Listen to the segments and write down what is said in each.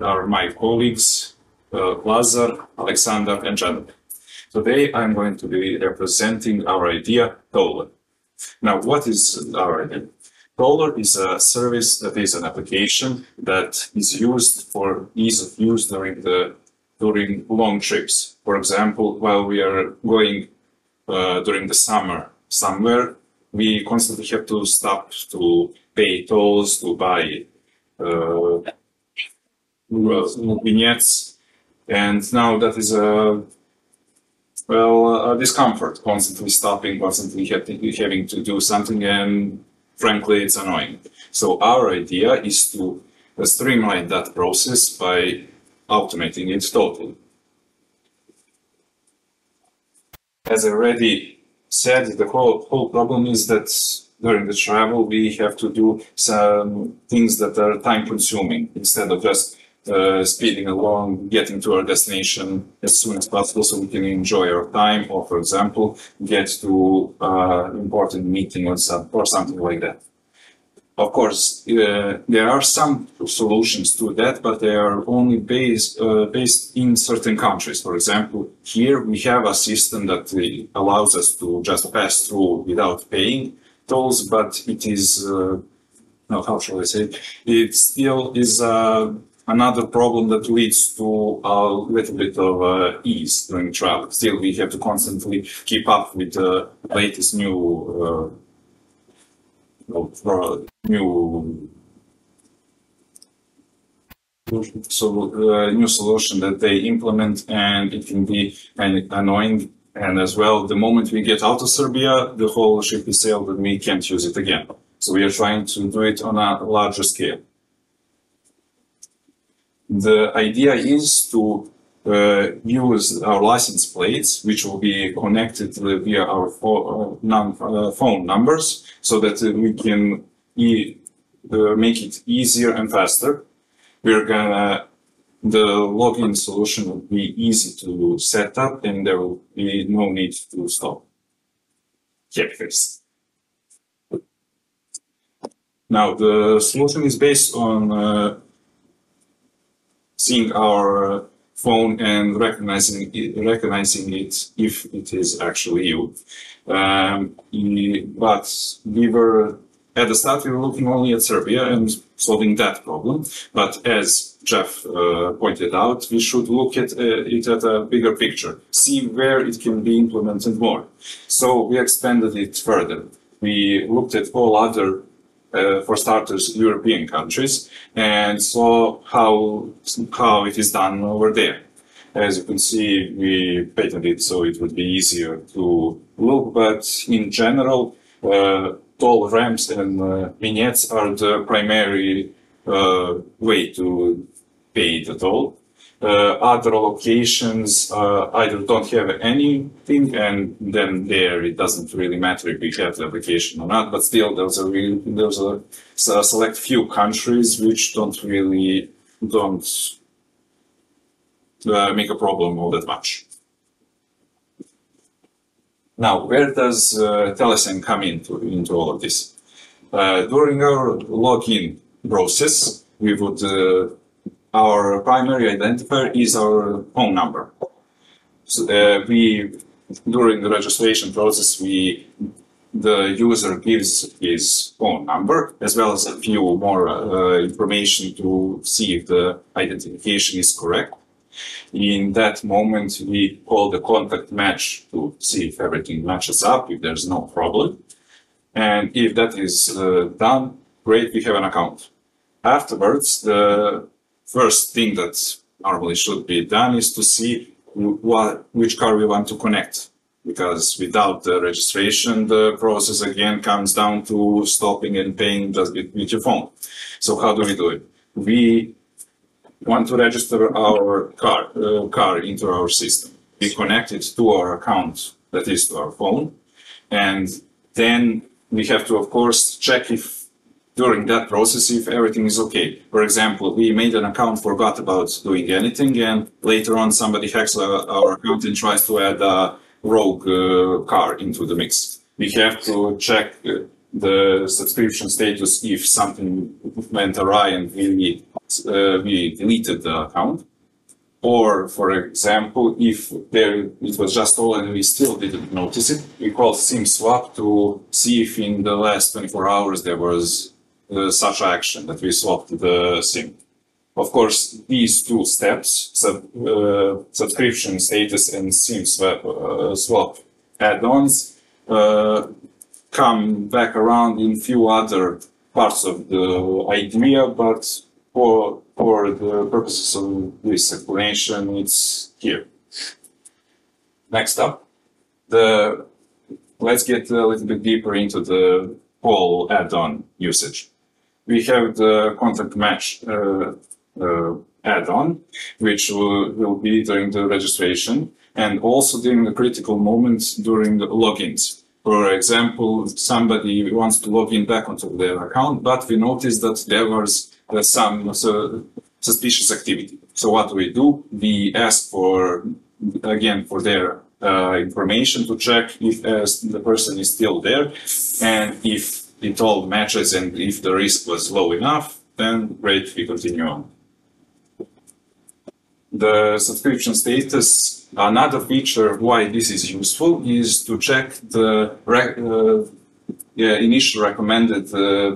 are my colleagues Lazar, Alexander, and Cedomir. Today I'm going to be representing our idea, Toller. Now, what is our idea? Toller is a service that is an application that is used for ease of use during long trips. For example, while we are going during the summer somewhere, we constantly have to stop to pay tolls, to buy vignettes, and now that is a discomfort, constantly stopping, constantly having to do something, and frankly, it's annoying. So our idea is to streamline that process by automating it totally. As I already said, the whole problem is that during the travel we have to do some things that are time-consuming instead of just speeding along, getting to our destination as soon as possible so we can enjoy our time, or for example, get to an important meeting or something like that. Of course, there are some solutions to that, but they are only based in certain countries. For example, here we have a system that allows us to just pass through without paying tolls, but it is, how shall I say, it still is another problem that leads to a little bit of ease during travel. Still, we have to constantly keep up with the latest new solution that they implement, and it can be kind of annoying. And as well, the moment we get out of Serbia, the whole ship is sailed and we can't use it again. So we are trying to do it on a larger scale. The idea is to use our license plates, which will be connected via our phone numbers, so that we can make it easier and faster. The login solution will be easy to set up, and there will be no need to stop. Happy face. Now, the solution is based on seeing our phone and recognizing it if it is actually you. But we were, at the start, we were looking only at Serbia and solving that problem. But as Jeff pointed out, we should look at it at a bigger picture, see where it can be implemented more. So we expanded it further. We looked at all other for starters, European countries, and saw how it is done over there. As you can see, we patented it so it would be easier to look, but in general, toll ramps and vignettes are the primary way to pay the toll. Other locations either don't have anything, and then there it doesn't really matter if we have the application or not, but still there's a select few countries which don't make a problem all that much. Now, where does Telesen come into all of this? During our login process, we would our primary identifier is our phone number. So during the registration process, the user gives his phone number as well as a few more information to see if the identification is correct. In that moment, we call the contact match to see if everything matches up, if there's no problem. And if that is done, great, we have an account. Afterwards, the first thing that normally should be done is to see which car we want to connect, because without the registration, the process again comes down to stopping and paying just with your phone. So how do we do it? We want to register our car into our system. We connect it to our account, that is to our phone, and then we have to, of course, check if during that process, if everything is okay. For example, we made an account, forgot about doing anything, and later on somebody hacks our account and tries to add a rogue car into the mix. We have to check the subscription status if something went awry and we we deleted the account. Or, for example, if it was just stolen and we still didn't notice it, we call SIM swap to see if in the last 24 hours there was such action that we swapped the SIM. Of course, these two steps, subscription status and SIM swap add-ons, come back around in few other parts of the idea, but for the purposes of this explanation, it's here. Next up, let's get a little bit deeper into the whole add-on usage. We have the contact match add-on, which will be during the registration and also during the critical moments during the logins. For example, somebody wants to log in back onto their account, but we noticed that there was some suspicious activity. So what do? We ask for, again, for their information to check if the person is still there, and if it all matches and if the risk was low enough, then great, we continue on. The subscription status, another feature why this is useful is to check the initial recommended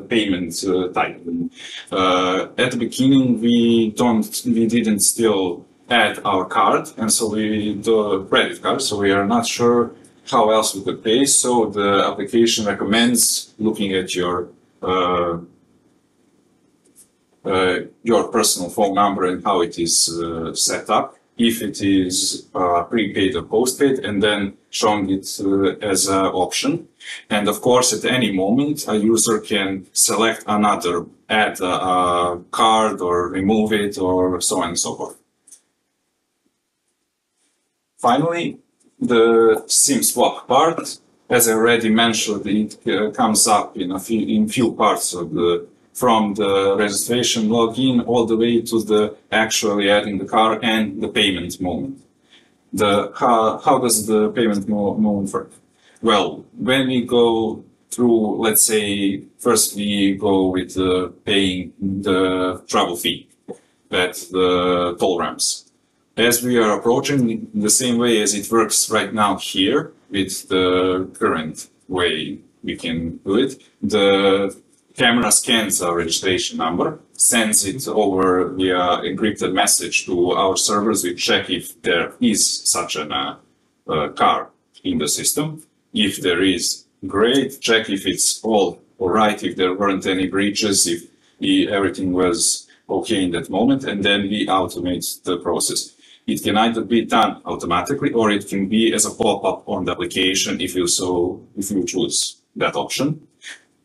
payment type. At the beginning, we didn't still add our card, and so the credit card, so we are not sure how else we could pay. So the application recommends looking at your personal phone number and how it is set up, if it is prepaid or postpaid, and then showing it as an option. And of course, at any moment, a user can select another, add a card or remove it, or so on and so forth. Finally, the SIM swap part, as I already mentioned, it comes up in few parts of from the registration login all the way to the actually adding the card and the payment moment. How does the payment moment work? Well, when we go through, let's say, first we go with paying the travel fee at the toll ramps. As we are approaching the same way as it works right now here with the current way we can do it, the camera scans our registration number, sends it over via encrypted message to our servers. We check if there is such a car in the system. If there is, great. Check if it's all right, if there weren't any breaches, if everything was okay in that moment, and then we automate the process. It can either be done automatically or it can be as a pop-up on the application if you choose that option.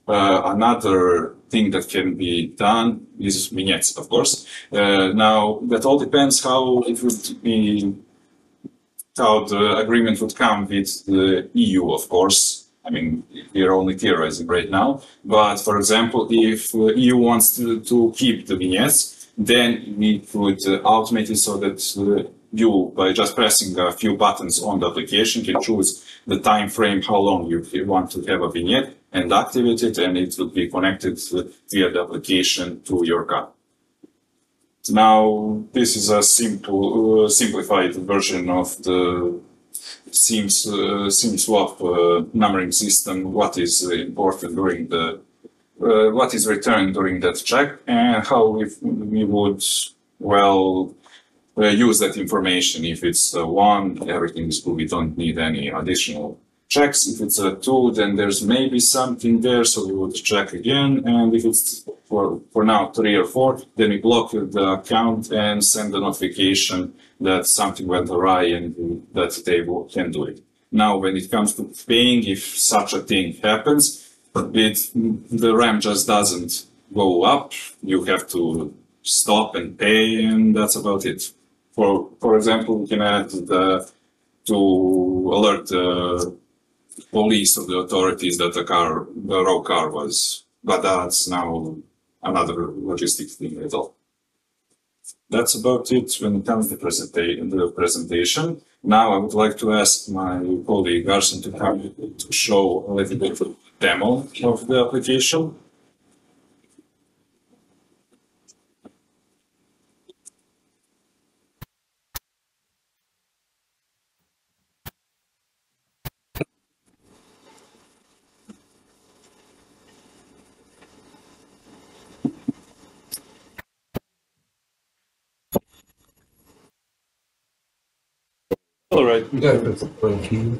Another thing that can be done is vignettes, of course. Now, that all depends how it would be, how the agreement would come with the EU, of course. I mean, we are only theorizing right now. But, for example, if the EU wants to keep the vignettes, then we could automate it so that you, by just pressing a few buttons on the application, can choose the time frame, how long you want to have a vignette, and activate it, and it will be connected via the application to your car. Now, this is a simplified version of the SIM swap numbering system. What is important during what is returned during that check, and how we would, well, use that information. If it's a 1, everything is good. We don't need any additional checks. If it's a 2, then there's maybe something there, so we would check again. And if it's for now 3 or 4, then we block the account and send a notification that something went awry and that they can do it. Now, when it comes to paying, if such a thing happens, the RAM just doesn't go up. You have to stop and pay, and that's about it. For example, we can add to alert the police or the authorities that the raw car was, but that's now another logistic thing at all. That's about it when it comes to the presentation. Now I would like to ask my colleague Arsen to come to show a little bit of a demo of the application. All right. Yeah, that's thank you.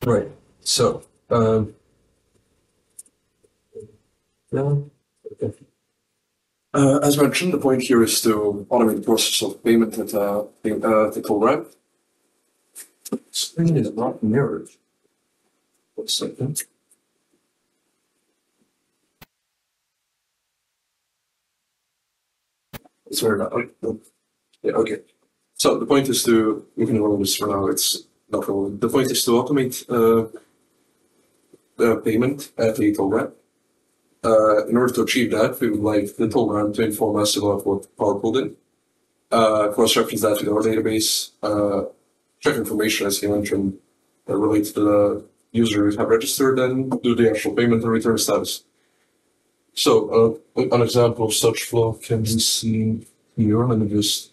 Right. So, yeah. Okay. As mentioned, the point here is to automate the process of payment at the toll ramp. Screen is not mirrored. 1 second. It's very not. Yeah, okay. So the point is to, we can roll this for now, it's not rolling. The point is to automate the payment at the toll ramp. In order to achieve that, we would like the toll ramp to inform us about what power pulled in, cross-reference that with our database, check information, as you mentioned, related to the user who have registered, and do the actual payment and return status. So an example of such flow can be seen here. Let me just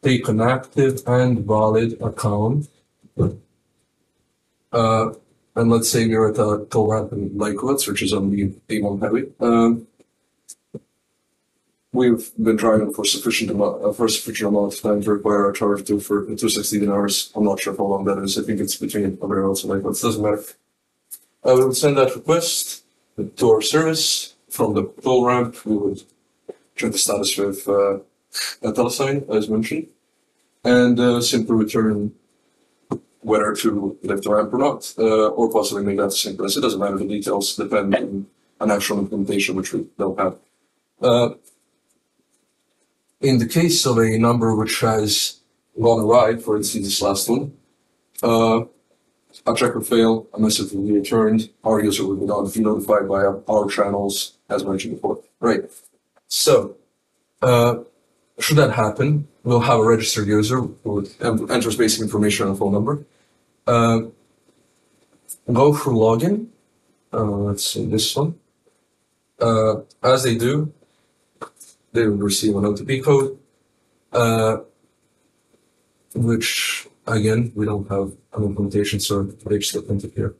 take an active and valid account. And let's say we're at a toll ramp in Lajkovac, which is on the A1 highway. We've been driving for sufficient amount of time to require a charge to for 260 dinars. I'm not sure how long that is. I think it's between everywhere else in Lajkovac. It doesn't matter. We would send that request to our service from the toll ramp. We would check the status with a telesign, as mentioned, and simply return whether to lift the ramp or not, or possibly make that synchronous. It doesn't matter. The details depend on an actual implementation, which we don't have. In the case of a number which has gone awry, for instance, this last one, a check would fail, a message will be returned, our user will be notified by our channels, as mentioned before. Right. So, should that happen, we'll have a registered user who enters basic information and phone number. Go through login. Let's see this one. As they do, they will receive an OTP code, which again we don't have an implementation, so they just printed here.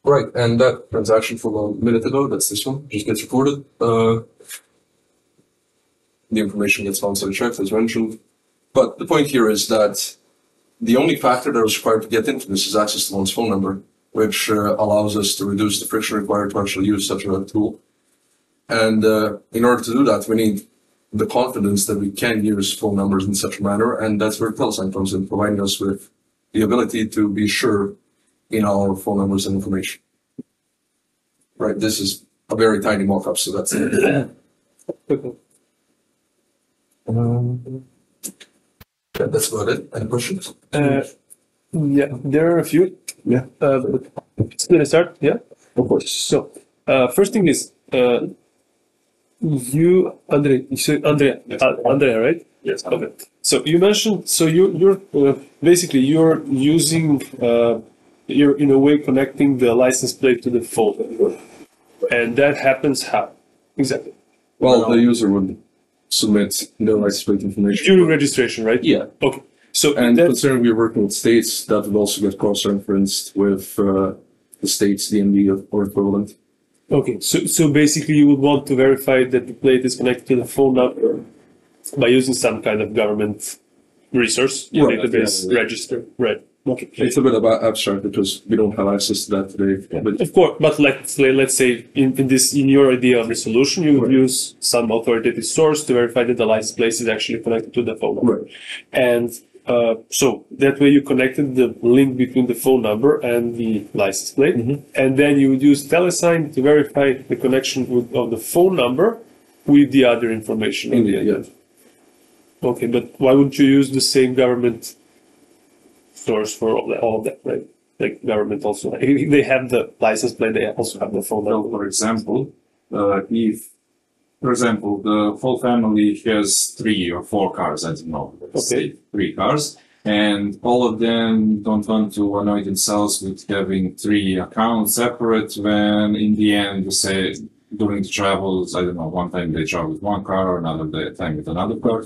Right, and that transaction from a minute ago, that's this one, just gets recorded. The information gets also checked, as mentioned. But the point here is that the only factor that is required to get into this is access to one's phone number, which allows us to reduce the friction required to actually use such a tool. And in order to do that, we need the confidence that we can use phone numbers in such a manner, and that's where telesign comes in, providing us with the ability to be sure in our phone numbers and information. Right, this is a very tiny mock-up, so that's it. Yeah, that's about it. Any questions? Yeah, there are a few. Yeah. Can I start? Yeah, of course. So, first thing is, you said Andreja, right? Yes. Okay. So you mentioned, so you're basically you're using, you're in a way connecting the license plate to the phone, and that happens how exactly? Well, the user would submit the license plate information During registration, right? Yeah. Okay. So and considering we're working with states, that would also get cross-referenced with the state's DMV or equivalent. Okay, so basically you would want to verify that the plate is connected to the phone number by using some kind of government resource, database, register, right? Okay. It's a bit about abstract because we don't have access to that today. Yeah. But of course, but let's say in your idea of the solution, you would use some authoritative source to verify that the license plate is actually connected to the phone number. Right. And so that way you connected the link between the phone number and the license plate, and then you would use telesign to verify the connection of the phone number with the other information. Yeah. Okay, but why wouldn't you use the same government source for all of that, right? Like government also, if they have the license plate, they also have the phone number. For example, if, for example, the whole family has 3 or 4 cars, I don't know, let's say 3 cars, and all of them don't want to annoy themselves with having 3 accounts separate when in the end, say, during the travels, I don't know, one time they travel with one car, another time with another car,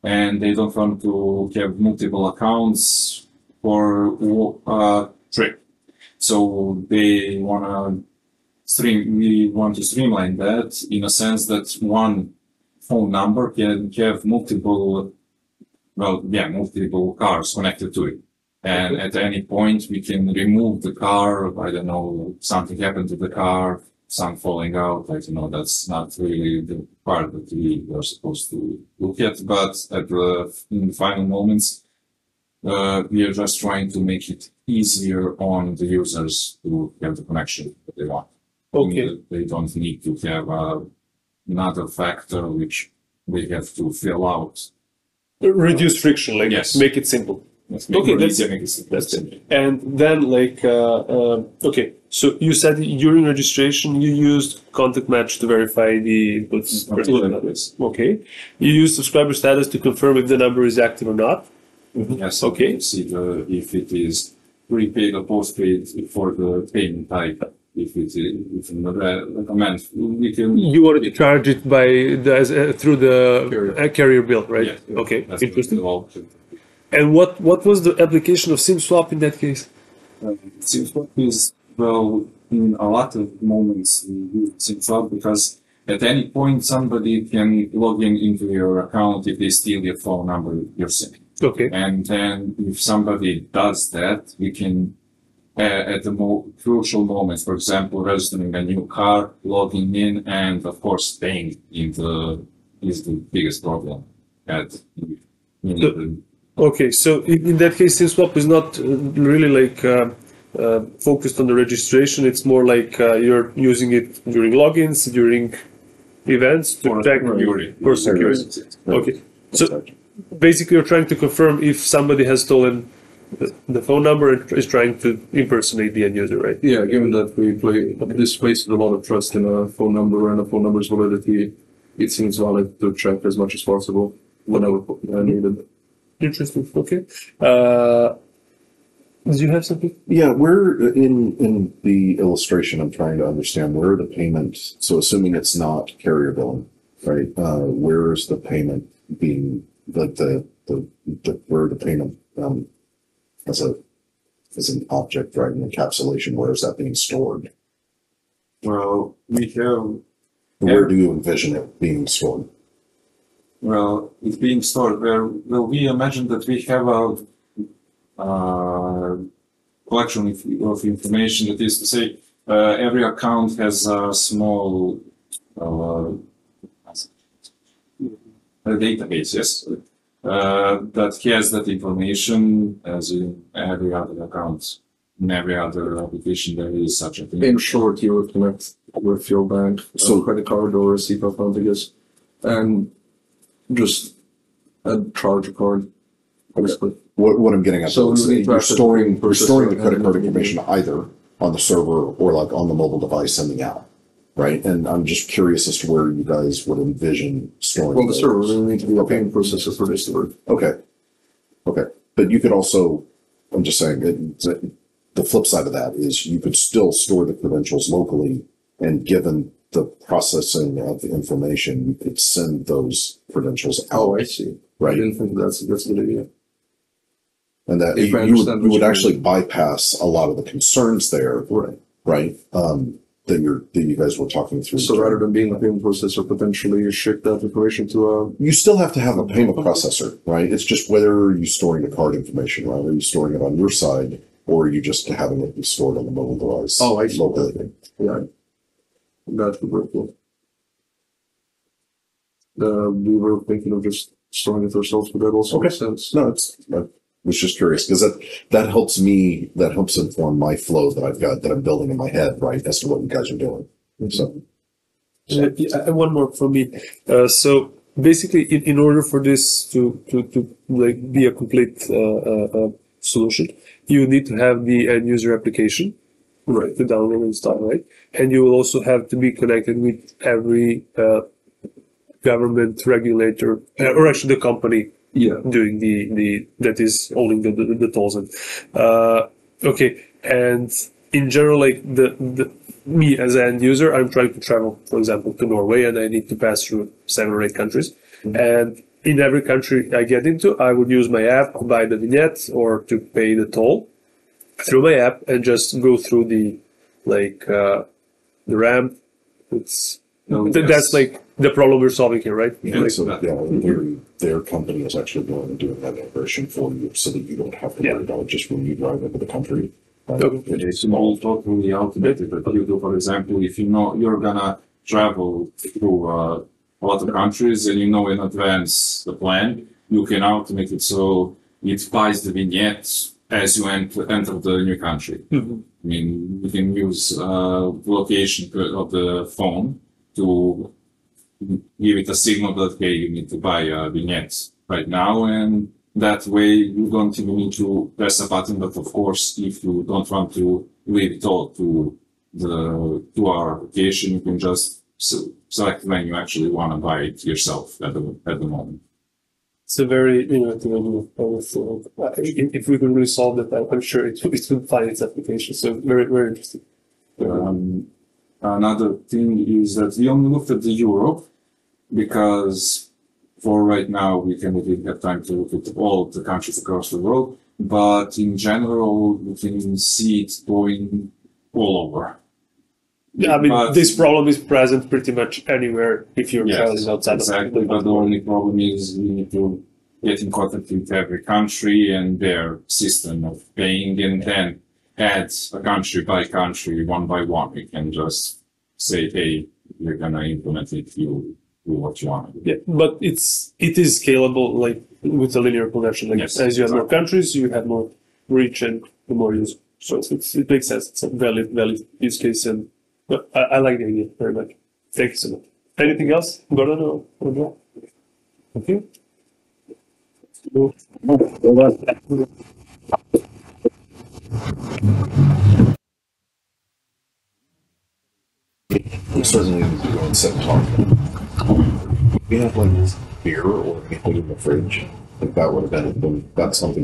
and they don't want to have multiple accounts for a trip. So we want to streamline that in a sense that one phone number can have multiple cars connected to it. And at any point we can remove the car, I don't know, something happened to the car, some falling out, I don't know, that's not really the part that we are supposed to look at, but in the final moments, we are just trying to make it easier on the users to have the connection that they want. Okay. They don't need to have another factor which they have to fill out. Reduce friction, like Yes. make it simple. That's it. And then, okay, so you said during registration you used contact match to verify the inputs. Okay. You use subscriber status to confirm if the number is active or not. Yes. Okay. You see if it is prepaid or postpaid for the payment type. If it's recommend, we can. You wanted to charge it by through the carrier bill, right? Yeah, okay. That's Interesting. the And what was the application of SIM swap in that case? SIM swap is, well, in a lot of moments we use SIM swap because at any point somebody can log into your account if they steal your phone number you're sending. Okay. And then if somebody does that, we can, at the crucial moments, for example, registering a new car, logging in, and of course paying is the biggest problem. Okay, so in that case, SIM swap is not really focused on the registration. It's more like you're using it during logins, during events to check for security. Okay, so basically, you're trying to confirm if somebody has stolen the phone number and is trying to impersonate the end user, right? Yeah, given that this places a lot of trust in a phone number and a phone number's validity, it seems valid to check as much as possible whenever needed. Interesting. Okay. Did you have something? Yeah, where in the illustration, I'm trying to understand where the payment. So assuming it's not carrier billing, right? Where is the payment being where the payment as an object, right? An encapsulation. Where is that being stored? Well, we have. Where do you envision it being stored? Well, it's being stored where, well, we imagine that we have a collection of information. That is to say, every account has a small database, yes, that has that information as in every other account. In every other application, there is such a thing. In short, you would connect with your bank, so credit card or a SEPA account, I guess, and just charge a card, basically. What I'm getting at, So is you're storing the credit card and- information either on the server or like on the mobile device sending out, right? And I'm just curious as to where you guys would envision storing. Well, the those. server will need to be a payment processor for this to work. Okay. But you could also, I'm just saying, the flip side of that is you could still store the credentials locally, and given the processing of the information, you could send those credentials out. Oh, I see. Right. I didn't think that's a good idea. And that If I you understand what would you actually mean. bypass a lot of the concerns there, right? That you guys were talking through. So rather than being a payment processor, potentially you ship that information to a. You still have to have a payment processor, right? It's just whether are you storing the card information, right? Are you storing it on your side, or are you just having it be stored on the mobile device? Oh, I see. Locally. Yeah, that would work well. We were thinking of just storing it ourselves, but that also makes sense. No, I was just curious because that helps inform my flow that I'm building in my head, right, as to what you guys are doing. So One more from me. So basically, in order for this to like be a complete solution, you need to have the end user application, right, to download and install, right, and you will also have to be connected with every government regulator, or actually the company Yeah. doing the that is owning the tolls. And okay, and in general, like the me as an end user, I'm trying to travel, for example, to Norway, and I need to pass through 7 or 8 countries. And in every country I get into, I would use my app, buy the vignette, or to pay the toll through my app, and just go through the ramp. It's that's like the problem we're solving here, right? Yeah, Like, so in theory, their company is actually going and doing that integration for you, so that you don't have to worry about it just when you drive into the country. It's all totally automated. But you do, for example, if you know you're gonna travel through a lot of countries and you know in advance the plan, you can automate it so it buys the vignette as you enter the new country. Mhm. I mean, you can use location of the phone to give it a signal that, hey, you need to buy a vignette right now, and that way you don't even need to press a button. But of course, if you don't want to leave it all to our application, you can just select when you actually want to buy it yourself at the moment. It's a very innovative idea. If we could really solve that, I'm sure it would find its application. So very, very interesting. Another thing is that we only looked at the Europe because for right now we didn't have time to look at all the countries across the world. But in general, we can see it going all over. Yeah, I mean, this problem is present pretty much anywhere if you're traveling outside exactly, of but the only problem is we need to get in contact with every country and their system of paying, and then add a country by country, one by one. We can just say, hey, we're gonna implement it, you do what you want. Yeah, but it is scalable, like with a linear connection. Like as you have more countries, you have more reach and the more use. So it makes sense. It's a valid use case, and I like the idea very much. Thank you so much. Anything else, Gordon or Joe? Thank you. We certainly need to go and sit and talk. We have like beer or anything in the fridge. Like that would have been that's something